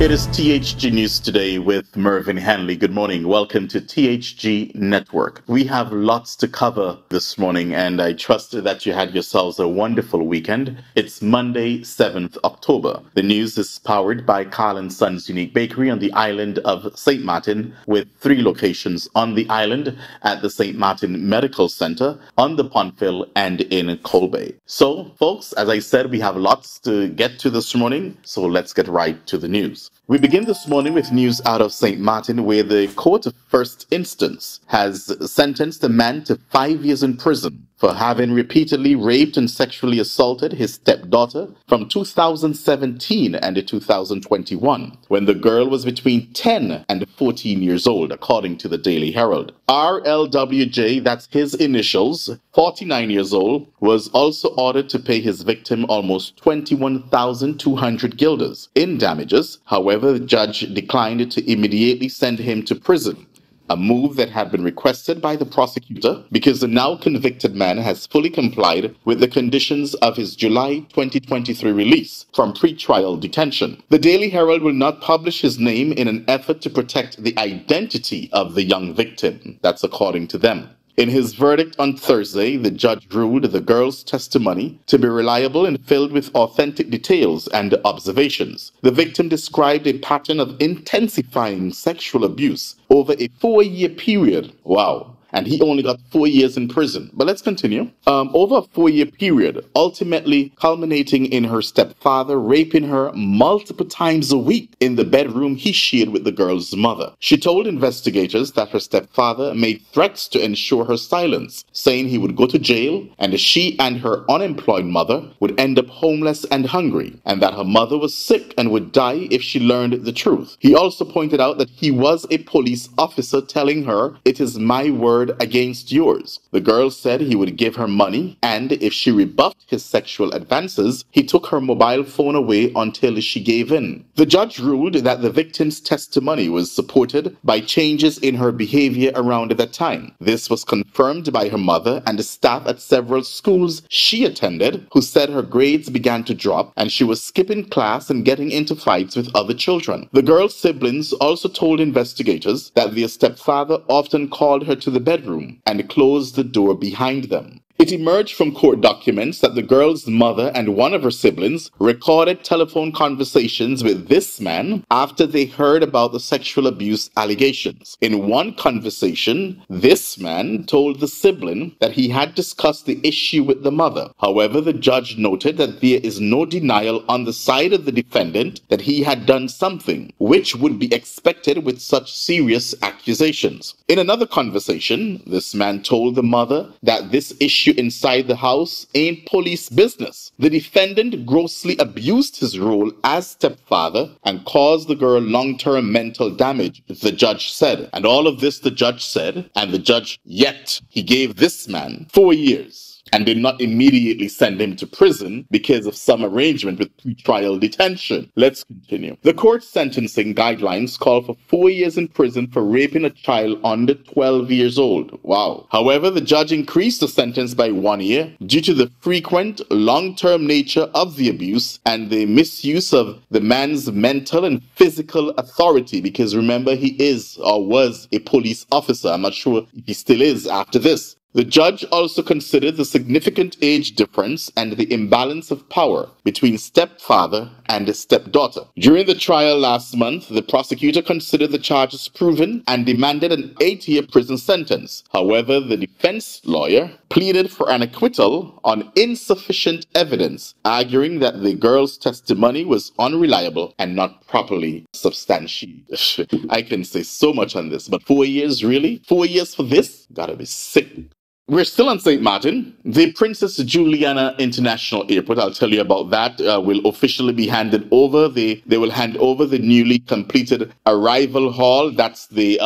It is THG News Today with Mervyn Hanley. Good morning. Welcome to THG Network. We have lots to cover this morning, and I trust that you had yourselves a wonderful weekend. It's Monday, 7th October. The news is powered by Carl & Sons Unique Bakery on the island of St. Maarten, with 3 locations on the island at the St. Maarten Medical Center, on the Pontville, and in Colbay. So, folks, as I said, we have lots to get to this morning, so let's get right to the news. We begin this morning with news out of St. Maarten, where the Court of First Instance has sentenced a man to 5 years in prison for having repeatedly raped and sexually assaulted his stepdaughter from 2017 and 2021, when the girl was between 10 and 14 years old, according to the Daily Herald. RLWJ, that's his initials, 49 years old, was also ordered to pay his victim almost 21,200 guilders in damages. However, the judge declined to immediately send him to prison, a move that had been requested by the prosecutor because the now convicted man has fully complied with the conditions of his July 2023 release from pre-trial detention. The Daily Herald will not publish his name in an effort to protect the identity of the young victim. That's according to them. In his verdict on Thursday, the judge ruled the girl's testimony to be reliable and filled with authentic details and observations. The victim described a pattern of intensifying sexual abuse over a 4-year period. Wow. And he only got 4 years in prison. But let's continue. Over a 4-year period, ultimately culminating in her stepfather raping her multiple times a week in the bedroom he shared with the girl's mother. She told investigators that her stepfather made threats to ensure her silence, saying he would go to jail and she and her unemployed mother would end up homeless and hungry, and that her mother was sick and would die if she learned the truth. He also pointed out that he was a police officer telling her, "It is my word against yours." The girl said he would give her money, and if she rebuffed his sexual advances, he took her mobile phone away until she gave in. The judge ruled that the victim's testimony was supported by changes in her behavior around that time. This was confirmed by her mother and the staff at several schools she attended, who said her grades began to drop and she was skipping class and getting into fights with other children. The girl's siblings also told investigators that their stepfather often called her to the bedroom and closed the door behind them. It emerged from court documents that the girl's mother and one of her siblings recorded telephone conversations with this man after they heard about the sexual abuse allegations. In one conversation, this man told the sibling that he had discussed the issue with the mother. However, the judge noted that there is no denial on the side of the defendant that he had done something, which would be expected with such serious accusations. In another conversation, this man told the mother that this issue inside the house ain't police business. The defendant grossly abused his role as stepfather and caused the girl long-term mental damage, the judge said. And all of this the judge said, and the judge yet he gave this man 4 years and did not immediately send him to prison because of some arrangement with pretrial detention. Let's continue. The court's sentencing guidelines call for 4 years in prison for raping a child under 12 years old. Wow. However, the judge increased the sentence by 1 year due to the frequent, long-term nature of the abuse and the misuse of the man's mental and physical authority, because remember, he is or was a police officer. I'm not sure if he still is after this. The judge also considered the significant age difference and the imbalance of power between stepfather and stepdaughter. During the trial last month, the prosecutor considered the charges proven and demanded an 8-year prison sentence. However, the defense lawyer pleaded for an acquittal on insufficient evidence, arguing that the girl's testimony was unreliable and not properly substantiated. I can say so much on this, but 4 years, really? 4 years for this? Gotta be sick. We're still on St. Maarten. The Princess Juliana International Airport, I'll tell you about that, will officially be handed over. They will hand over the newly completed arrival hall. That's the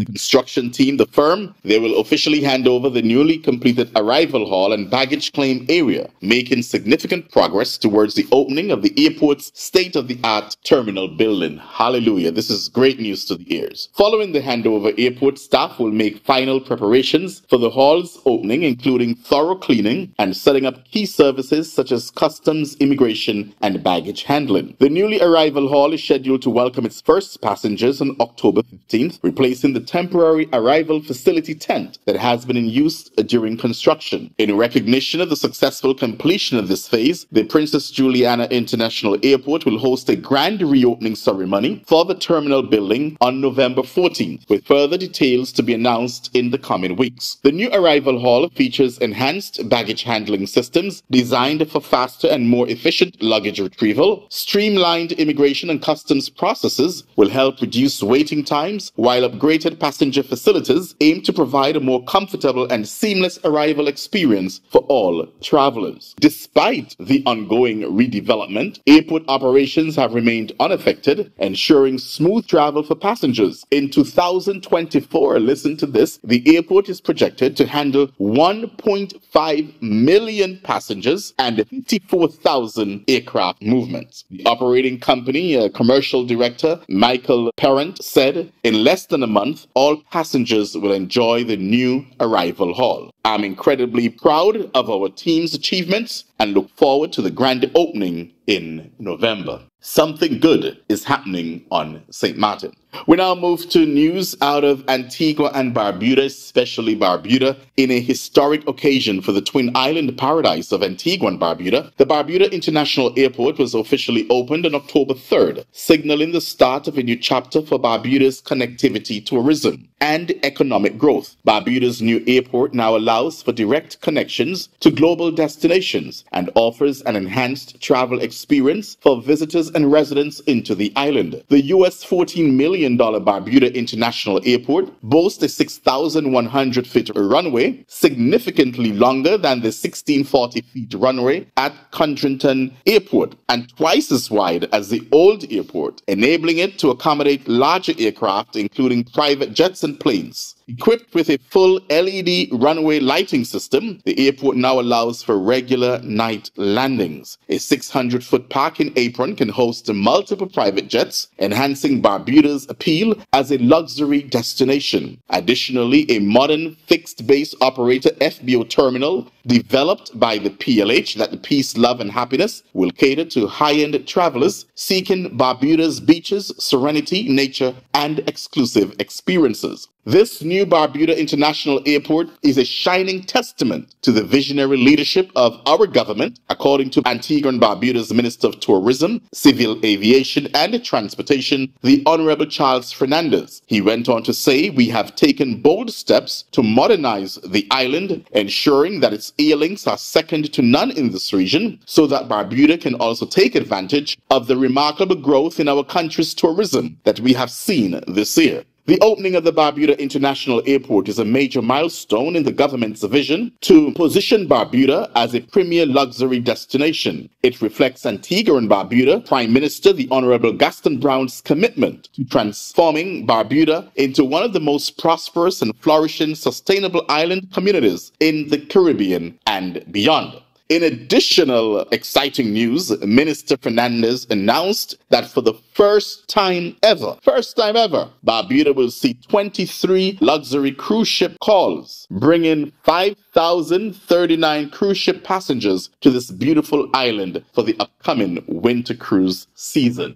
construction team, the firm. They will officially hand over the newly completed arrival hall and baggage claim area, making significant progress towards the opening of the airport's state-of-the-art terminal building. Hallelujah. This is great news to the ears. Following the handover, airport staff will make final preparations for the hall's post-opening, including thorough cleaning and setting up key services such as customs, immigration, and baggage handling. The newly arrival hall is scheduled to welcome its first passengers on October 15th, replacing the temporary arrival facility tent that has been in use during construction. In recognition of the successful completion of this phase, the Princess Juliana International Airport will host a grand reopening ceremony for the terminal building on November 14th, with further details to be announced in the coming weeks. The new arrival hall features enhanced baggage handling systems designed for faster and more efficient luggage retrieval. Streamlined immigration and customs processes will help reduce waiting times, while upgraded passenger facilities aim to provide a more comfortable and seamless arrival experience for all travelers. Despite the ongoing redevelopment, airport operations have remained unaffected, ensuring smooth travel for passengers. In 2024, listen to this, the airport is projected to handle 1.5 million passengers and 54,000 aircraft movements. The operating company, commercial director Michael Parent, said in less than a month, all passengers will enjoy the new arrival hall. I'm incredibly proud of our team's achievements and look forward to the grand opening in November. Something good is happening on St. Maarten. We now move to news out of Antigua and Barbuda, especially Barbuda. In a historic occasion for the twin island paradise of Antigua and Barbuda, the Barbuda International Airport was officially opened on October 3rd, signaling the start of a new chapter for Barbuda's connectivity, tourism, and economic growth. Barbuda's new airport now allows for direct connections to global destinations and offers an enhanced travel experience for visitors and residents into the island. The US $14 million Barbuda International Airport boasts a 6,100-foot runway, significantly longer than the 1,640-foot runway at Condrington Airport, and twice as wide as the old airport, enabling it to accommodate larger aircraft, including private jets and planes. Equipped with a full LED runway lighting system, the airport now allows for regular night landings. A 600-foot parking apron can host multiple private jets, enhancing Barbuda's appeal as a luxury destination. Additionally, a modern fixed-base operator FBO terminal developed by the PLH, that the Peace, Love and Happiness, will cater to high-end travelers seeking Barbuda's beaches, serenity, nature, and exclusive experiences. This new Barbuda International Airport is a shining testament to the visionary leadership of our government, according to Antigua and Barbuda's Minister of Tourism, Civil Aviation and Transportation, the Honorable Charles Fernandez. He went on to say, "We have taken bold steps to modernize the island, ensuring that its air links are second to none in this region, so that Barbuda can also take advantage of the remarkable growth in our country's tourism that we have seen this year." The opening of the Barbuda International Airport is a major milestone in the government's vision to position Barbuda as a premier luxury destination. It reflects Antigua and Barbuda Prime Minister, the Honorable Gaston Brown's commitment to transforming Barbuda into one of the most prosperous and flourishing sustainable island communities in the Caribbean and beyond. In additional exciting news, Minister Fernandez announced that for the first time ever, Barbuda will see 23 luxury cruise ship calls, bringing 5,039 cruise ship passengers to this beautiful island for the upcoming winter cruise season.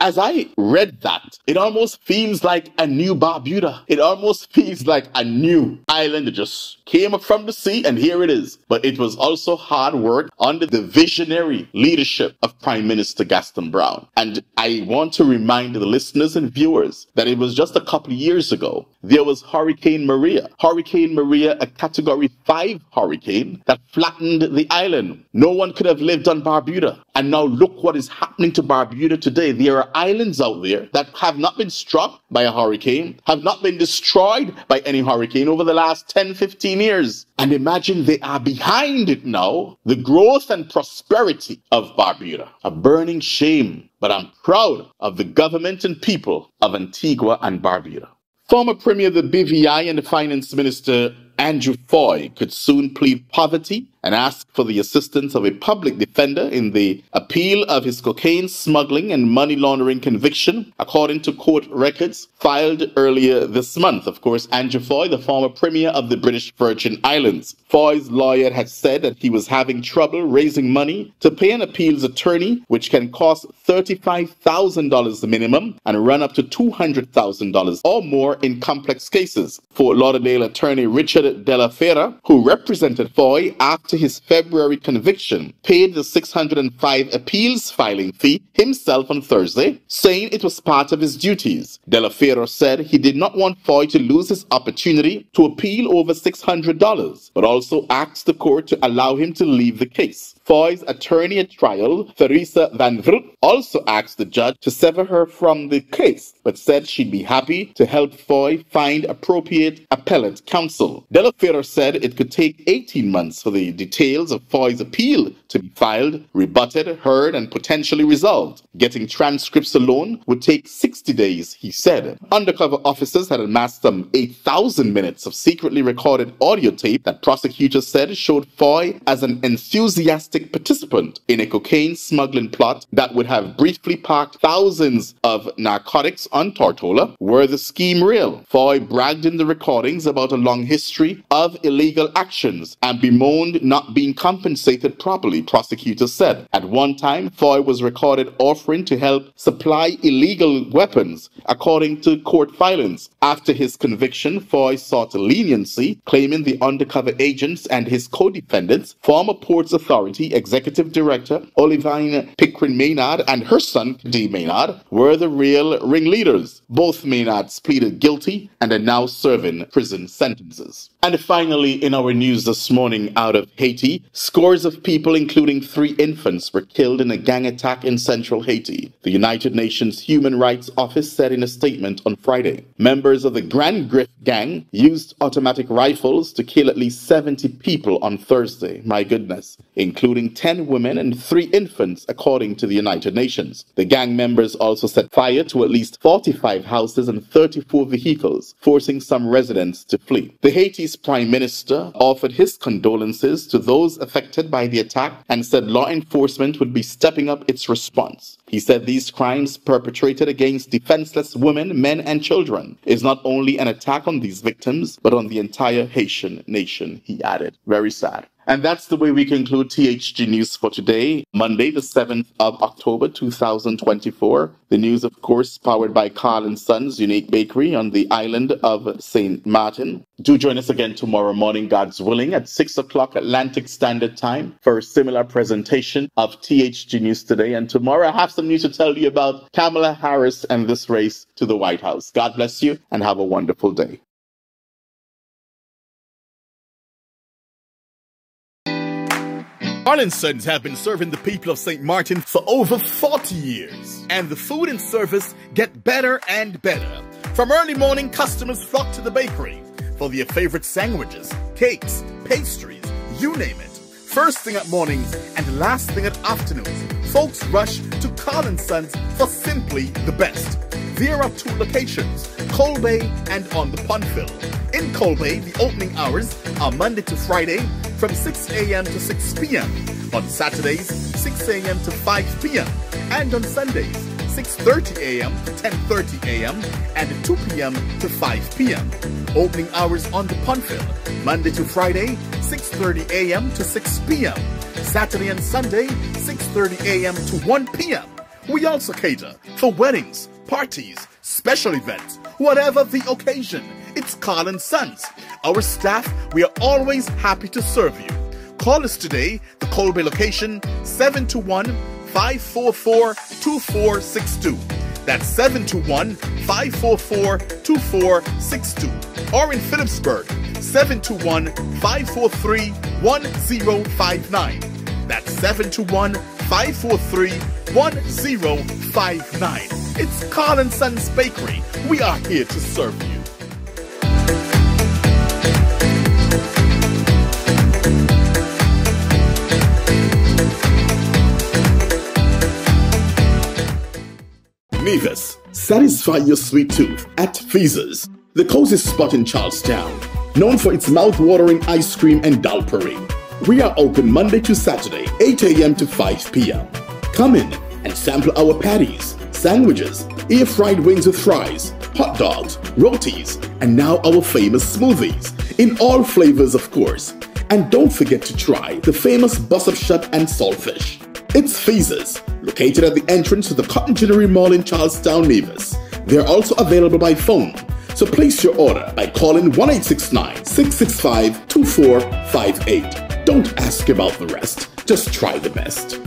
As I read that, it almost feels like a new Barbuda. It almost feels like a new island that just came up from the sea, and here it is. But it was also hard work under the visionary leadership of Prime Minister Gaston Brown. And I want to remind the listeners and viewers that it was just a couple of years ago, there was Hurricane Maria. Hurricane Maria, a Category 5 hurricane that flattened the island. No one could have lived on Barbuda. And now look what is happening to Barbuda today. There are islands out there that have not been struck by a hurricane, have not been destroyed by any hurricane over the last 10, 15 years. And imagine they are behind it now, the growth and prosperity of Barbuda. A burning shame, but I'm proud of the government and people of Antigua and Barbuda. Former Premier of the BVI and the Finance Minister Andrew Fahie could soon plead poverty and asked for the assistance of a public defender in the appeal of his cocaine smuggling and money laundering conviction, according to court records filed earlier this month. Of course, Andrew Fahie, the former Premier of the British Virgin Islands. Fahie's lawyer had said that he was having trouble raising money to pay an appeals attorney, which can cost $35,000 minimum and run up to $200,000 or more in complex cases. Fort Lauderdale attorney Richard De La Fera, who represented Fahie after his February conviction, paid the $605 appeals filing fee himself on Thursday, saying it was part of his duties. De La Fera said he did not want Fahie to lose his opportunity to appeal over $600, but also asked the court to allow him to leave the case. Fahie's attorney at trial, Theresa Van Vrut, also asked the judge to sever her from the case, but said she'd be happy to help Fahie find appropriate appellate counsel. De La Fera said it could take 18 months for the details of Fahie's appeal to be filed, rebutted, heard, and potentially resolved. Getting transcripts alone would take 60 days, he said. Undercover officers had amassed some 8,000 minutes of secretly recorded audio tape that prosecutors said showed Fahie as an enthusiastic participant in a cocaine smuggling plot that would have briefly parked thousands of narcotics on Tortola. Were the scheme real? Fahie bragged in the recordings about a long history of illegal actions and bemoaned not being compensated properly, prosecutors said. At one time, Fahie was recorded offering to help supply illegal weapons, according to court filings. After his conviction, Fahie sought leniency, claiming the undercover agents and his co-defendants, former Ports Authority Executive Director Olivine Pickering Maynard and her son D. Maynard, were the real ringleaders. Both Maynards pleaded guilty and are now serving prison sentences. And finally, in our news this morning out of Haiti, scores of people, including 3 infants, were killed in a gang attack in central Haiti. The United Nations Human Rights Office said in a statement on Friday. Members of the Grand Grif gang used automatic rifles to kill at least 70 people on Thursday. My goodness, including 10 women and 3 infants, according to the United Nations. The gang members also set fire to at least 45 houses and 34 vehicles, forcing some residents to flee. The Haiti's Prime Minister offered his condolences to those affected by the attack and said law enforcement would be stepping up its response. He said these crimes perpetrated against defenseless women, men, and children is not only an attack on these victims, but on the entire Haitian nation, he added. Very sad. And that's the way we conclude THG News for today, Monday, the 7th of October, 2024. The news, of course, powered by Carl & Sons Unique Bakery on the island of St. Martin. Do join us again tomorrow morning, God's willing, at 6 o'clock Atlantic Standard Time for a similar presentation of THG News Today. And tomorrow I have some news to tell you about Kamala Harris and this race to the White House. God bless you and have a wonderful day. Carl & Sons have been serving the people of St. Martin for over 40 years. And the food and service get better and better. From early morning, customers flock to the bakery for their favorite sandwiches, cakes, pastries, you name it. First thing at mornings and last thing at afternoons, folks rush to Carl & Sons for simply the best. There are 2 locations, Colbay and on the Pontville. In Colbay, the opening hours are Monday to Friday from 6 a.m. to 6 p.m. On Saturdays, 6 a.m. to 5 p.m. And on Sundays, 6:30 a.m. to 10:30 a.m. and 2 p.m. to 5 p.m. Opening hours on the Pontville, Monday to Friday, 6:30 a.m. to 6 p.m. Saturday and Sunday, 6:30 a.m. to 1 p.m. We also cater for weddings, parties, special events, whatever the occasion. It's Carl & Sons. Our staff, we are always happy to serve you. Call us today, the Colbay location, 721-544-2462. That's 721-544-2462. Or in Phillipsburg, 721-543-1059. That's 721-543-1059. It's Carl & Sons Bakery. We are here to serve you. Nevis, satisfy your sweet tooth at Feaser's, the coziest spot in Charlestown, known for its mouth-watering ice cream and dal parade. We are open Monday to Saturday, 8 a.m. to 5 p.m. Come in and sample our patties, sandwiches, air-fried wings with fries, hot dogs, rotis, and now our famous smoothies, in all flavors of course. And don't forget to try the famous bus-up shut and saltfish. It's Feases, located at the entrance to the Cotton Ginnery Mall in Charlestown, Nevis. They're also available by phone, so place your order by calling 1-869-665-2458. Don't ask about the rest, just try the best.